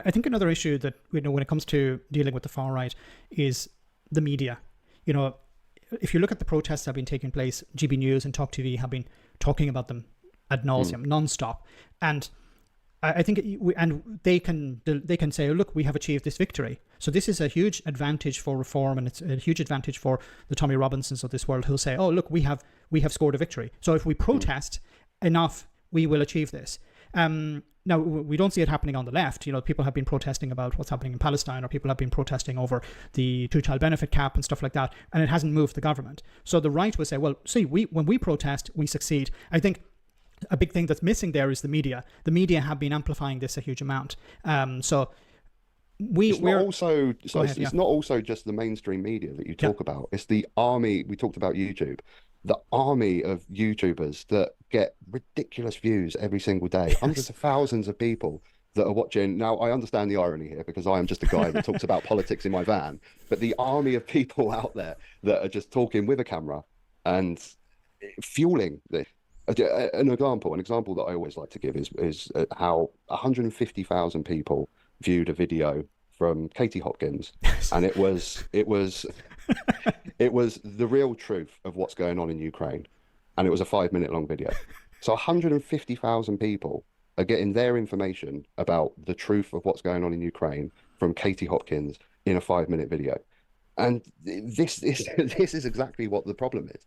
I think another issue that, when it comes to dealing with the far right is the media. You know, if you look at the protests that have been taking place, GB News and Talk TV have been talking about them ad nauseum, non-stop. And I think, and they can say, oh, look, we have achieved this victory. So this is a huge advantage for reform, and it's a huge advantage for the Tommy Robinsons of this world who'll say, oh, look, we have scored a victory. So if we protest enough, we will achieve this. Now, we don't see it happening on the left. You know, people have been protesting about what's happening in Palestine, or people have been protesting over the two-child benefit cap and stuff like that, and it hasn't moved the government. So the right will say, well, see, when we protest, we succeed. I think a big thing that's missing there is the media. The media have been amplifying this a huge amount. So it's we're not also so ahead, it's not also just the mainstream media that you talk about. It's the army. We talked about YouTube. The army of YouTubers that get ridiculous views every single day, hundreds of thousands of people that are watching. Now, I understand the irony here because I am just a guy that talks about politics in my van, but the army of people out there that are just talking with a camera and fueling this. An example that I always like to give is how 150,000 people viewed a video from Katie Hopkins, and it was it was the real truth of what's going on in Ukraine, and it was a 5-minute long video. So 150,000 people are getting their information about the truth of what's going on in Ukraine from Katie Hopkins in a 5-minute video. And this is exactly what the problem is.